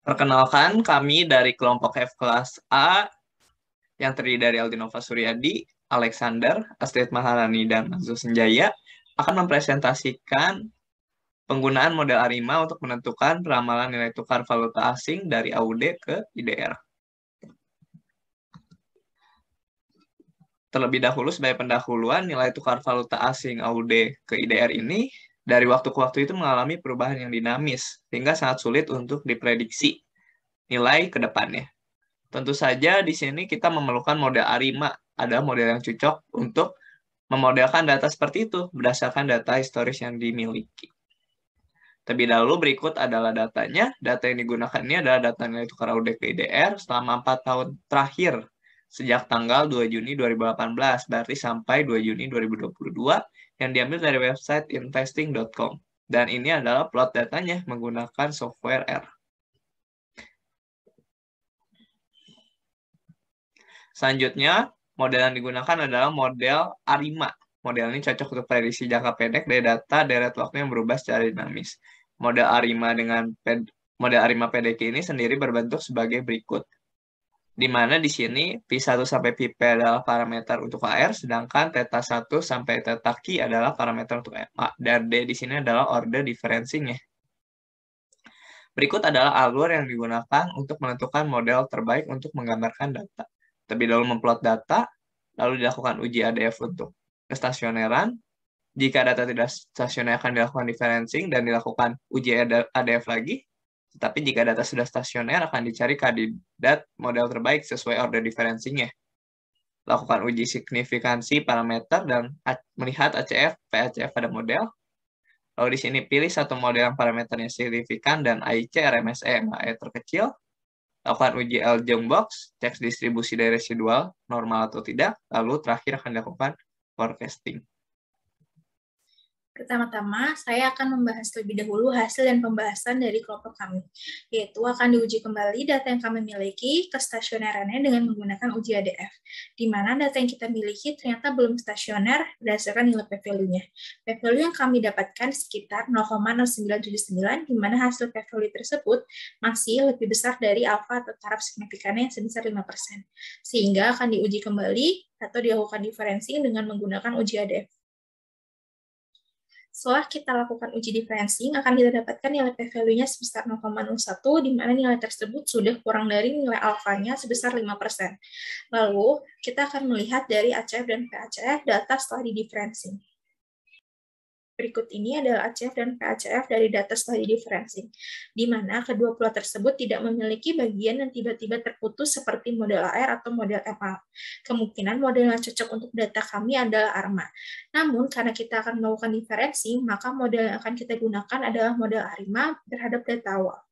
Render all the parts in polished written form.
Perkenalkan, kami dari kelompok F kelas A yang terdiri dari Aldinova Suryadi, Alexander, Astrid Maharani, dan Mazu Senjaya akan mempresentasikan penggunaan model ARIMA untuk menentukan peramalan nilai tukar valuta asing dari AUD ke IDR. Terlebih dahulu, sebagai pendahuluan, nilai tukar valuta asing AUD ke IDR ini dari waktu ke waktu itu mengalami perubahan yang dinamis, sehingga sangat sulit untuk diprediksi nilai ke depannya. Tentu saja di sini kita memerlukan model ARIMA, adalah model yang cocok untuk memodelkan data seperti itu berdasarkan data historis yang dimiliki. Terlebih dahulu berikut adalah datanya. Data yang digunakan ini adalah data nilai tukar AUD ke IDR selama 4 tahun terakhir sejak tanggal 2 Juni 2018, berarti sampai 2 Juni 2022 yang diambil dari website investing.com. Dan ini adalah plot datanya menggunakan software R. Selanjutnya, model yang digunakan adalah model ARIMA. Model ini cocok untuk prediksi jangka pendek dari data deret waktu yang berubah secara dinamis. Model ARIMA PDQ ini sendiri berbentuk sebagai berikut. Di mana di sini P1 sampai PP adalah parameter untuk AR, sedangkan theta 1 sampai theta Q adalah parameter untuk MA. Dan D di sini adalah order differencing-nya. Berikut adalah alur yang digunakan untuk menentukan model terbaik untuk menggambarkan data. Terlebih dahulu memplot data, lalu dilakukan uji ADF untuk kestasioneran. Jika data tidak stasioner akan dilakukan differencing dan dilakukan uji ADF lagi. Tetapi jika data sudah stasioner akan dicari kandidat model terbaik sesuai order differencing-nya. Lakukan uji signifikansi parameter dan melihat ACF, PACF pada model. Lalu di sini pilih satu model yang parameternya signifikan dan AIC, RMSE, MAE terkecil. Lakukan uji L-Jung box, cek distribusi dari residual, normal atau tidak. Lalu terakhir akan dilakukan forecasting. Pertama-tama, saya akan membahas lebih dahulu hasil dan pembahasan dari kelompok kami, yaitu akan diuji kembali data yang kami miliki ke stasionerannya dengan menggunakan uji ADF, di mana data yang kita miliki ternyata belum stasioner berdasarkan nilai p-value-nya. P-value yang kami dapatkan sekitar 0,0979, di mana hasil p-value tersebut masih lebih besar dari alfa atau taraf signifikannya yang sebesar 5%, sehingga akan diuji kembali atau dilakukan differencing dengan menggunakan uji ADF. Setelah kita lakukan uji differencing, akan kita dapatkan nilai p-value-nya sebesar 0,01, di mana nilai tersebut sudah kurang dari nilai alfanya sebesar 5%. Lalu, kita akan melihat dari ACF dan PACF data setelah di-differencing. Berikut ini adalah ACF dan PACF dari data setelah di-differencing, di mana kedua plot tersebut tidak memiliki bagian yang tiba-tiba terputus seperti model AR atau model MA. Kemungkinan model yang cocok untuk data kami adalah ARMA. Namun, karena kita akan melakukan differencing, maka model yang akan kita gunakan adalah model ARIMA terhadap data awal.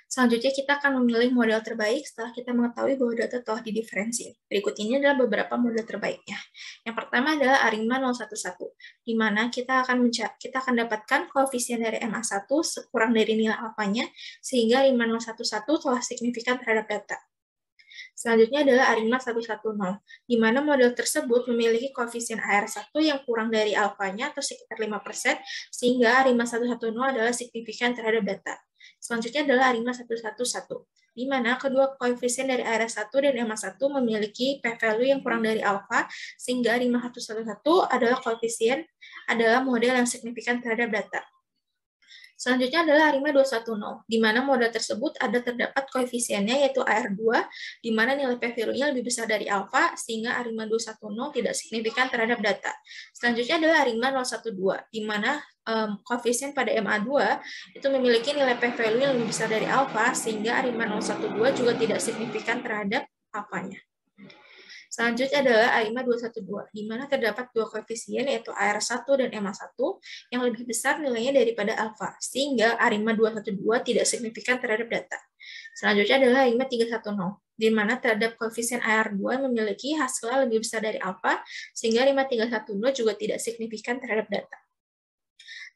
Selanjutnya, kita akan memilih model terbaik setelah kita mengetahui bahwa data telah didiferensiasi. Berikut ini adalah beberapa model terbaiknya. Yang pertama adalah ARIMA 011, di mana kita akan dapatkan koefisien dari MA1 kurang dari nilai alfanya, sehingga ARIMA 011 telah signifikan terhadap data. Selanjutnya adalah ARIMA 110, di mana model tersebut memiliki koefisien AR1 yang kurang dari alfanya atau sekitar 5%, sehingga ARIMA 110 adalah signifikan terhadap data. Selanjutnya adalah ARIMA 111, di mana kedua koefisien dari AR1 dan MA1 memiliki p-value yang kurang dari alfa, sehingga ARIMA 111 adalah model yang signifikan terhadap data. Selanjutnya adalah ARIMA 210, di mana model tersebut terdapat koefisiennya yaitu AR2, di mana nilai p-value-nya lebih besar dari alfa, sehingga ARIMA 210 tidak signifikan terhadap data. Selanjutnya adalah ARIMA 012, di mana koefisien pada MA2 itu memiliki nilai p-value yang lebih besar dari alfa, sehingga ARIMA 012 juga tidak signifikan terhadap alfanya. Selanjutnya adalah ARIMA 212, di mana terdapat dua koefisien yaitu AR1 dan MA1 yang lebih besar nilainya daripada alfa, sehingga ARIMA 212 tidak signifikan terhadap data. Selanjutnya adalah ARIMA 310, di mana terhadap koefisien AR2 memiliki hasilnya lebih besar dari alfa, sehingga ARIMA 310 juga tidak signifikan terhadap data.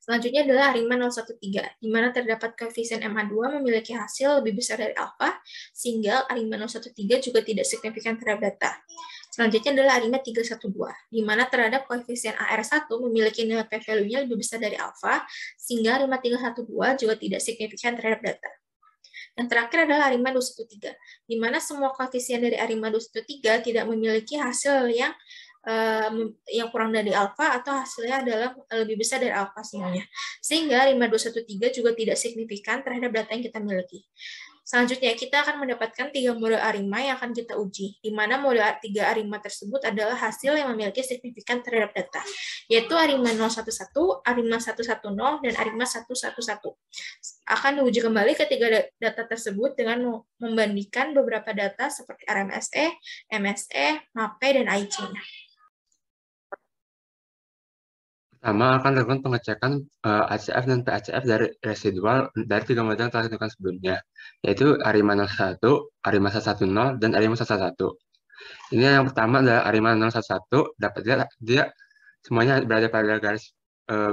Selanjutnya adalah ARIMA 013, di mana terdapat koefisien MA2 memiliki hasil lebih besar dari alfa, sehingga ARIMA 013 juga tidak signifikan terhadap data. Selanjutnya adalah ARIMA 312, di mana terhadap koefisien AR1 memiliki nilai p-value-nya lebih besar dari alfa, sehingga ARIMA 312 juga tidak signifikan terhadap data. Yang terakhir adalah ARIMA 213, di mana semua koefisien dari ARIMA 213 tidak memiliki hasil yang kurang dari alfa atau hasilnya adalah lebih besar dari alfa semuanya. Sehingga ARIMA 213 juga tidak signifikan terhadap data yang kita miliki. Selanjutnya, kita akan mendapatkan 3 model ARIMA yang akan kita uji, di mana model 3 ARIMA tersebut adalah hasil yang memiliki signifikan terhadap data, yaitu ARIMA 011, ARIMA 110, dan ARIMA 111. Akan diuji kembali ketiga data tersebut dengan membandingkan beberapa data seperti RMSE, MSE, MAPE, dan AIC. Pertama akan dilakukan pengecekan ACF dan PACF dari residual dari 3 model yang telah ditentukan sebelumnya, yaitu ARIMA 01, ARIMA 110, dan ARIMA 111. Ini yang pertama adalah ARIMA 011, dapat dia semuanya berada pada garis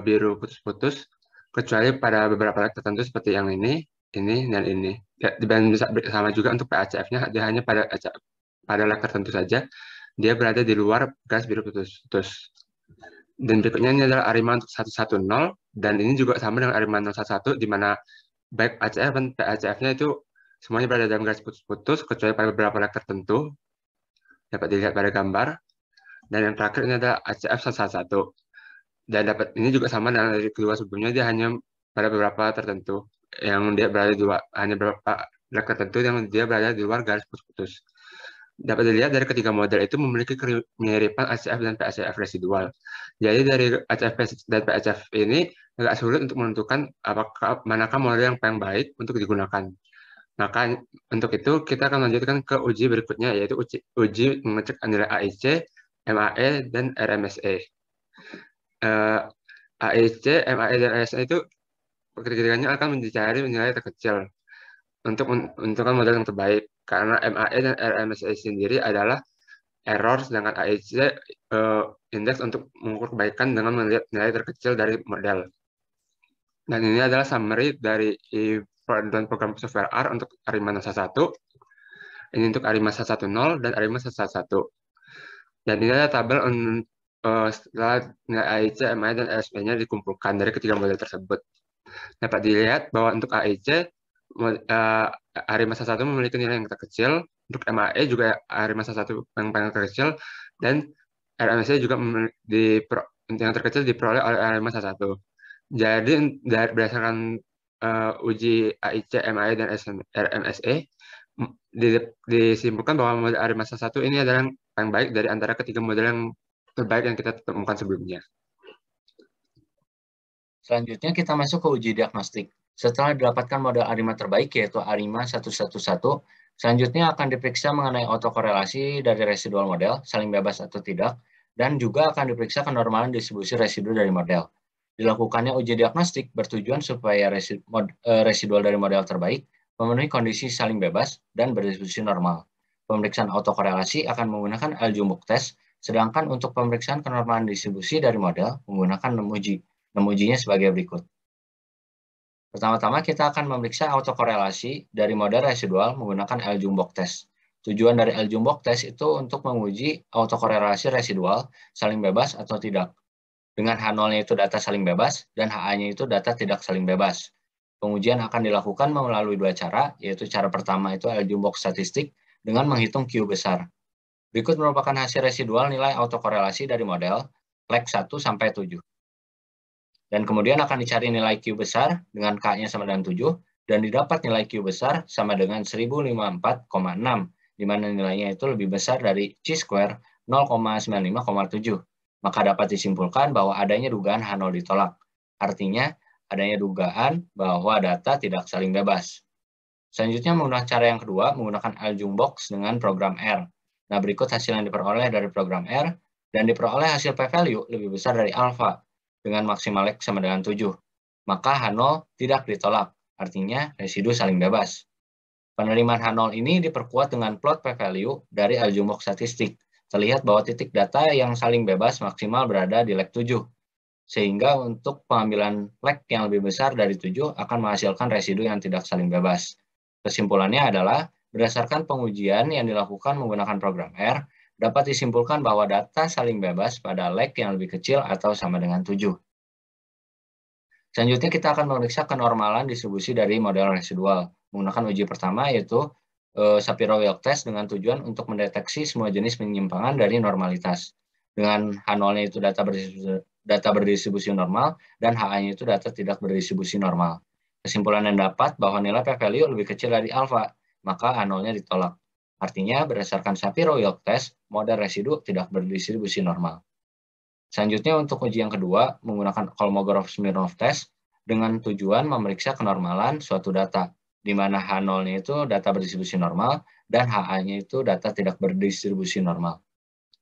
biru putus-putus, kecuali pada beberapa leg tertentu seperti yang ini, dan ini. Dan bisa sama juga untuk PACF-nya, dia hanya pada leg tertentu saja, dia berada di luar garis biru putus-putus. Dan berikutnya ini adalah ARIMA untuk 110, dan ini juga sama dengan ARIMA 011, di mana baik ACF dan PACF-nya itu semuanya berada dalam garis putus-putus, kecuali pada beberapa leg tertentu, dapat dilihat pada gambar. Dan yang terakhir ini adalah ACF 111. Dan ini juga sama dengan dari kedua sebelumnya, dia hanya pada beberapa tertentu, yang dia berada di luar, hanya beberapa leg tertentu yang dia berada di luar garis putus-putus. Dapat dilihat dari ketiga model itu memiliki kemiripan ACF dan PACF residual. Jadi dari ACF dan PACF ini agak sulit untuk menentukan manakah model yang paling baik untuk digunakan. Maka untuk itu kita akan lanjutkan ke uji berikutnya, yaitu uji mengecek nilai AIC, MAE, dan RMSE. AIC, MAE, dan RMSE itu ketiganya akan mencari nilai terkecil untuk menentukan model yang terbaik, karena MAE dan RMSE sendiri adalah error, sedangkan AIC indeks untuk mengukur kebaikan dengan melihat nilai terkecil dari model. Dan ini adalah summary dari program software R untuk ARIMA 01, ini untuk ARIMA 110, dan ARIMA 111. Dan ini adalah tabel setelah nilai AIC, MAE, dan RMSE-nya dikumpulkan dari ketiga model tersebut. Dapat dilihat bahwa untuk AIC, ARIMA 1 memiliki nilai yang terkecil, untuk MAE juga ARIMA 1 yang paling terkecil, dan RMSE juga yang terkecil diperoleh oleh ARIMA 1. Jadi berdasarkan uji AIC, MAE, dan RMSE, disimpulkan bahwa model ARIMA 1 ini adalah yang paling baik dari antara ketiga model yang terbaik yang kita temukan sebelumnya. Selanjutnya kita masuk ke uji diagnostik. Setelah didapatkan model ARIMA terbaik, yaitu ARIMA 111, selanjutnya akan diperiksa mengenai autokorelasi dari residual model, saling bebas atau tidak, dan juga akan diperiksa kenormalan distribusi residu dari model. Dilakukannya uji diagnostik bertujuan supaya residual dari model terbaik memenuhi kondisi saling bebas dan berdistribusi normal. Pemeriksaan autokorelasi akan menggunakan L-Jumbox test, sedangkan untuk pemeriksaan kenormalan distribusi dari model menggunakan NEM-UJI. NEM-UJI-nya sebagai berikut. Pertama-tama kita akan memeriksa autokorelasi dari model residual menggunakan L-Jumbox test. Tujuan dari L-Jumbox test itu untuk menguji autokorelasi residual saling bebas atau tidak. Dengan H0-nya itu data saling bebas dan HA-nya itu data tidak saling bebas. Pengujian akan dilakukan melalui dua cara, yaitu cara pertama itu L-Jumbox statistik dengan menghitung Q besar. Berikut merupakan hasil residual nilai autokorelasi dari model leg 1 sampai 7. Dan kemudian akan dicari nilai Q besar dengan K-nya sama dengan 7, dan didapat nilai Q besar sama dengan 1054,6, di mana nilainya itu lebih besar dari chi-square 0,95,7. Maka dapat disimpulkan bahwa adanya dugaan H0 ditolak. Artinya, adanya dugaan bahwa data tidak saling bebas. Selanjutnya menggunakan cara yang kedua, menggunakan L-Jumbox dengan program R. Nah, berikut hasil yang diperoleh dari program R, dan diperoleh hasil p-value lebih besar dari alpha, dengan maksimal leg sama dengan 7. Maka H0 tidak ditolak, artinya residu saling bebas. Penerimaan H0 ini diperkuat dengan plot p-value dari L-Jumbox statistik. Terlihat bahwa titik data yang saling bebas maksimal berada di leg 7. Sehingga untuk pengambilan leg yang lebih besar dari 7 akan menghasilkan residu yang tidak saling bebas. Kesimpulannya adalah, berdasarkan pengujian yang dilakukan menggunakan program R, dapat disimpulkan bahwa data saling bebas pada leg yang lebih kecil atau sama dengan 7. Selanjutnya kita akan memeriksa kenormalan distribusi dari model residual. menggunakan uji pertama yaitu Shapiro-Wilk test dengan tujuan untuk mendeteksi semua jenis penyimpangan dari normalitas. Dengan H0-nya itu data berdistribusi normal dan HA-nya itu data tidak berdistribusi normal. Kesimpulan yang dapat bahwa nilai p-value lebih kecil dari alfa, maka H0-nya ditolak. Artinya, berdasarkan Shapiro-Wilk test, model residu tidak berdistribusi normal. Selanjutnya, untuk uji yang kedua, menggunakan Kolmogorov-Smirnov test dengan tujuan memeriksa kenormalan suatu data, di mana H0-nya itu data berdistribusi normal dan HA-nya itu data tidak berdistribusi normal.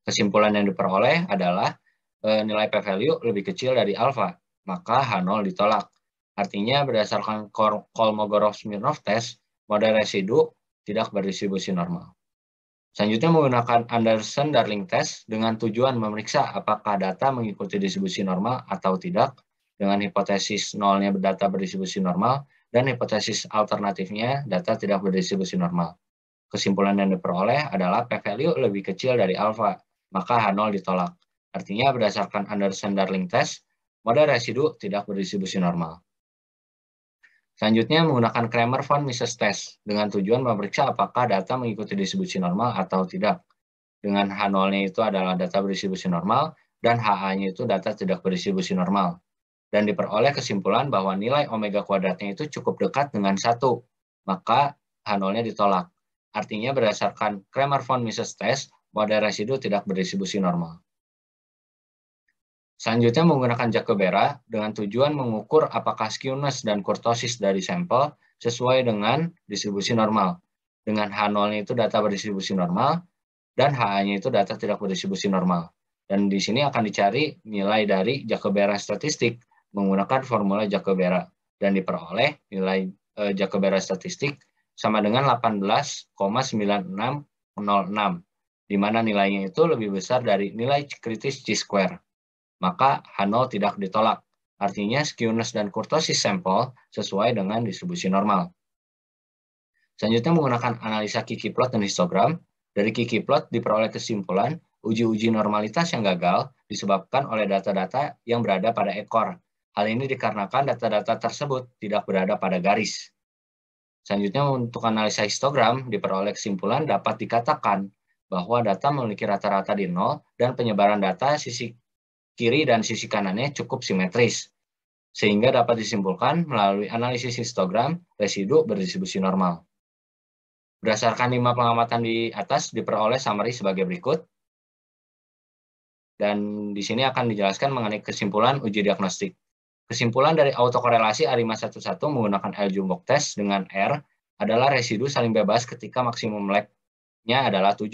Kesimpulan yang diperoleh adalah nilai p-value lebih kecil dari alfa, maka H0 ditolak. Artinya, berdasarkan Kolmogorov-Smirnov test, model residu tidak berdistribusi normal. Selanjutnya menggunakan Anderson-Darling test dengan tujuan memeriksa apakah data mengikuti distribusi normal atau tidak, dengan hipotesis nolnya data berdistribusi normal dan hipotesis alternatifnya data tidak berdistribusi normal. Kesimpulan yang diperoleh adalah p-value lebih kecil dari alfa, maka H0 ditolak. Artinya berdasarkan Anderson-Darling test, model residu tidak berdistribusi normal. Selanjutnya menggunakan Kramer-von Mises test dengan tujuan memeriksa apakah data mengikuti distribusi normal atau tidak. Dengan H0-nya itu adalah data berdistribusi normal dan HA-nya itu data tidak berdistribusi normal. Dan diperoleh kesimpulan bahwa nilai omega kuadratnya itu cukup dekat dengan 1, maka H0-nya ditolak. Artinya berdasarkan Kramer-von Mises test, model residu tidak berdistribusi normal. Selanjutnya menggunakan Jacobera dengan tujuan mengukur apakah skewness dan kurtosis dari sampel sesuai dengan distribusi normal. Dengan H0-nya itu data berdistribusi normal dan HA-nya itu data tidak berdistribusi normal. Dan di sini akan dicari nilai dari Jacobera statistik menggunakan formula Jacobera dan diperoleh nilai Jacobera statistik sama dengan 18,9606, di mana nilainya itu lebih besar dari nilai kritis chi-square. Maka H0 tidak ditolak. Artinya skewness dan kurtosis sampel sesuai dengan distribusi normal. Selanjutnya menggunakan analisa Kiki plot dan histogram. Dari Kiki plot diperoleh kesimpulan uji-uji normalitas yang gagal disebabkan oleh data-data yang berada pada ekor. Hal ini dikarenakan data-data tersebut tidak berada pada garis. Selanjutnya untuk analisa histogram diperoleh kesimpulan dapat dikatakan bahwa data memiliki rata-rata di 0 dan penyebaran data sisi kiri dan sisi kanannya cukup simetris, sehingga dapat disimpulkan melalui analisis histogram residu berdistribusi normal. Berdasarkan 5 pengamatan di atas diperoleh summary sebagai berikut, dan di sini akan dijelaskan mengenai kesimpulan uji diagnostik. Kesimpulan dari autokorelasi ARIMA 11 menggunakan L-Jumbo test dengan R adalah residu saling bebas ketika maksimum lag-nya adalah 7,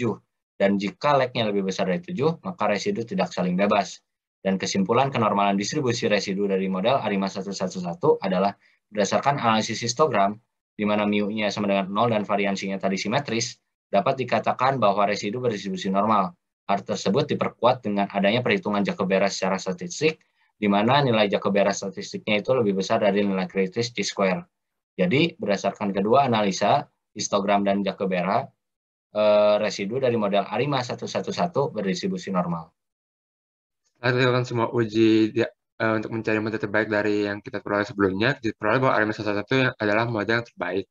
dan jika lag-nya lebih besar dari 7, maka residu tidak saling bebas. Dan kesimpulan kenormalan distribusi residu dari model ARIMA 111 adalah berdasarkan analisis histogram, di mana mu-nya sama dengan 0 dan variansinya tadi simetris, dapat dikatakan bahwa residu berdistribusi normal. Hal tersebut diperkuat dengan adanya perhitungan Jacobera secara statistik, di mana nilai Jacobera statistiknya itu lebih besar dari nilai kritis chi-square. Jadi, berdasarkan kedua analisa, histogram dan Jacobera, residu dari model ARIMA 111 berdistribusi normal. Setelah dilakukan semua uji untuk mencari model terbaik dari yang kita peroleh sebelumnya, diperoleh bahwa ARIMA 111 adalah model yang terbaik.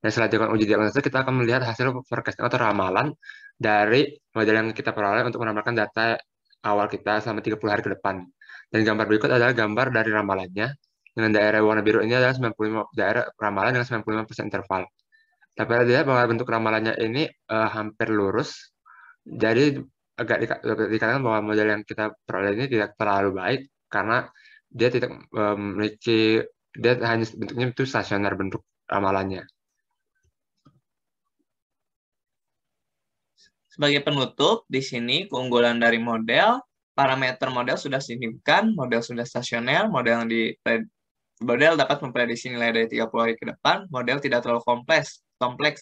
Dan setelah dilakukan uji diagnosis, kita akan melihat hasil forecasting atau ramalan dari model yang kita peroleh untuk menambahkan data awal kita selama 30 hari ke depan. Dan gambar berikut adalah gambar dari ramalannya. Dengan daerah warna biru ini adalah 95 daerah ramalan dengan 95% interval. Dapat dilihat bahwa bentuk ramalannya ini hampir lurus. Jadi agak dikatakan bahwa model yang kita peroleh ini tidak terlalu baik karena dia tidak memiliki, dia hanya bentuknya itu stasioner bentuk ramalannya. Sebagai penutup, di sini keunggulan dari model, parameter model sudah signifikan, model sudah stasioner, model dapat memprediksi nilai dari 30 hari ke depan, model tidak terlalu kompleks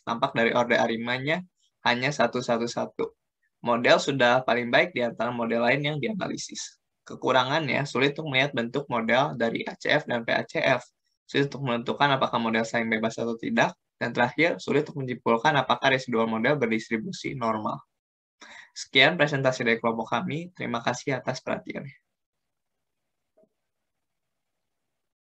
tampak dari orde ARIMA-nya hanya 111. Model sudah paling baik di antara model lain yang dianalisis. Kekurangannya, sulit untuk melihat bentuk model dari ACF dan PACF, sulit untuk menentukan apakah model saling bebas atau tidak, dan terakhir, sulit untuk menyimpulkan apakah residual model berdistribusi normal. Sekian presentasi dari kelompok kami. Terima kasih atas perhatiannya.